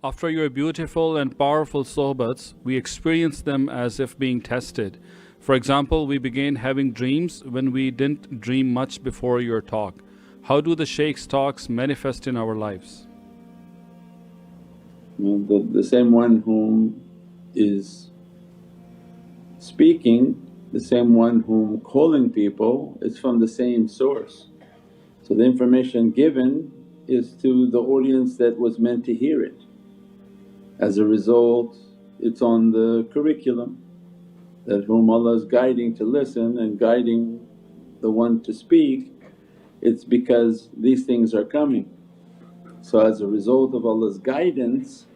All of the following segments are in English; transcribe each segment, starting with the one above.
After your beautiful and powerful Suhbats, we experience them as if being tested. For example, we began having dreams when we didn't dream much before your talk. How do the Shaykh's talks manifest in our lives? The same one whom is speaking, the same one whom calling people, is from the same source. So the information given is to the audience that was meant to hear it. As a result, it's on the curriculum that whom Allah is guiding to listen and guiding the one to speak, it's because these things are coming. So as a result of Allah's guidance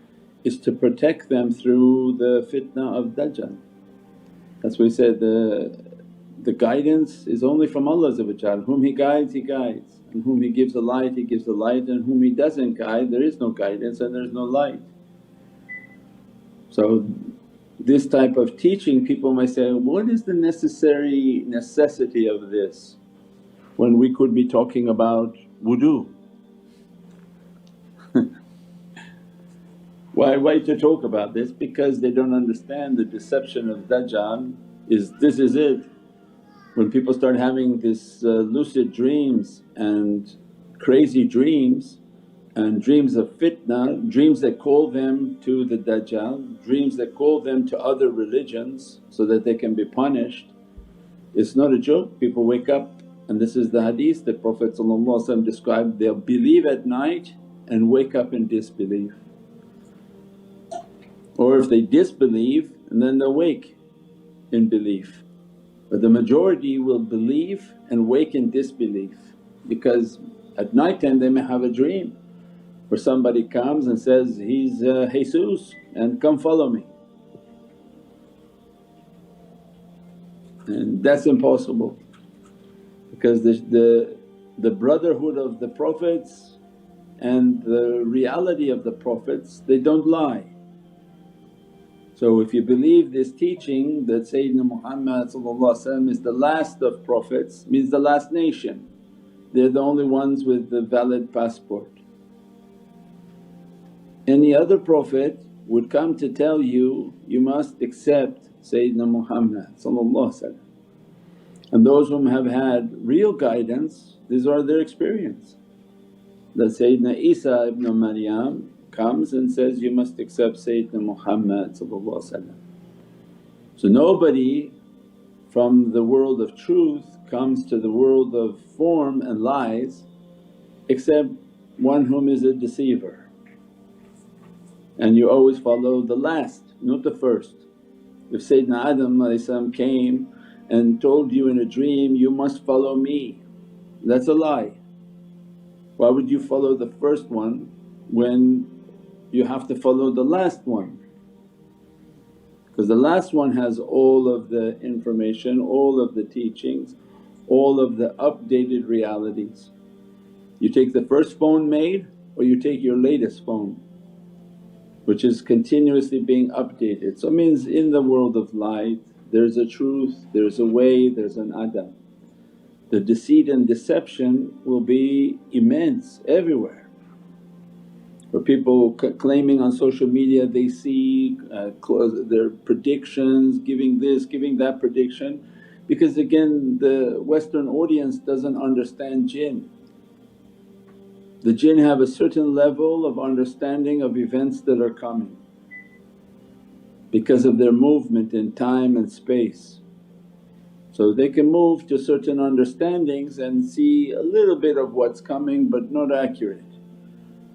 is to protect them through the fitna of Dajjal. That's why we said the guidance is only from Allah. Whom He guides, He guides, and whom He gives the light, He gives the light, and whom He doesn't guide there is no guidance and there is no light. So this type of teaching, people may say, what is the necessity of this when we could be talking about wudu? Why to talk about this? Because they don't understand the deception of Dajjal this is it. When people start having this lucid dreams and crazy dreams and dreams of fitna, dreams that call them to the Dajjal, dreams that call them to other religions so that they can be punished, it's not a joke. People wake up, and this is the hadith that Prophet described, they'll believe at night and wake up in disbelief. Or if they disbelieve and then they'll wake in belief. But the majority will believe and wake in disbelief, because at night time they may have a dream where somebody comes and says, he's Jesus and come follow me. And that's impossible, because the brotherhood of the Prophets and the reality of the Prophets, they don't lie. So if you believe this teaching that Sayyidina Muhammad is the last of Prophets, means the last nation, they're the only ones with the valid passport. Any other Prophet would come to tell you, you must accept Sayyidina Muhammad. And those whom have had real guidance, these are their experience. That Sayyidina Isa ibn Maryam comes and says, you must accept Sayyidina Muhammad. So nobody from the world of truth comes to the world of form and lies except one whom is a deceiver. And you always follow the last, not the first. If Sayyidina Adam came and told you in a dream, you must follow me, that's a lie. Why would you follow the first one when you have to follow the last one? Because the last one has all of the information, all of the teachings, all of the updated realities. You take the first phone made or you take your latest phone, which is continuously being updated. So it means in the world of light there's a truth, there's a way, there's an adab. The deceit and deception will be immense everywhere. Where people claiming on social media they see their predictions, giving this, giving that prediction, because again the Western audience doesn't understand jinn. The jinn have a certain level of understanding of events that are coming because of their movement in time and space. So they can move to certain understandings and see a little bit of what's coming but not accurate.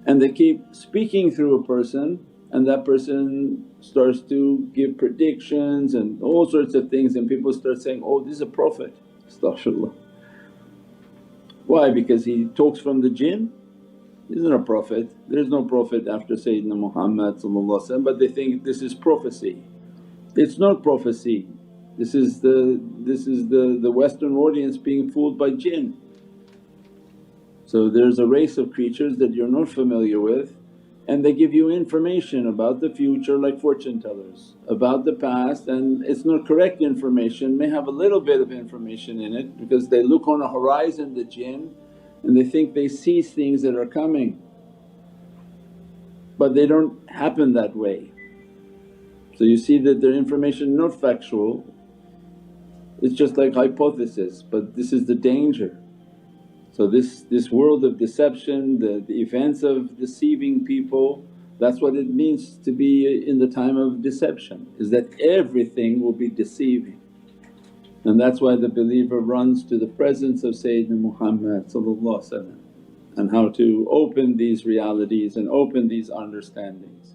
And they keep speaking through a person and that person starts to give predictions and all sorts of things, and people start saying, oh this is a prophet, astaghfirullah. Why? Because he talks from the jinn? He isn't a prophet, there is no prophet after Sayyidina Muhammad, but they think this is prophecy. It's not prophecy, this is the Western audience being fooled by jinn. So there's a race of creatures that you're not familiar with, and they give you information about the future like fortune tellers, about the past, and it's not correct information, may have a little bit of information in it because they look on a horizon, the jinn, and they think they see things that are coming. but they don't happen that way. So you see that their information not factual, it's just like hypothesis, but this is the danger. So this world of deception, the events of deceiving people, that's what it means to be in the time of deception, is that everything will be deceiving. And that's why the believer runs to the presence of Sayyidina Muhammad and how to open these realities and open these understandings.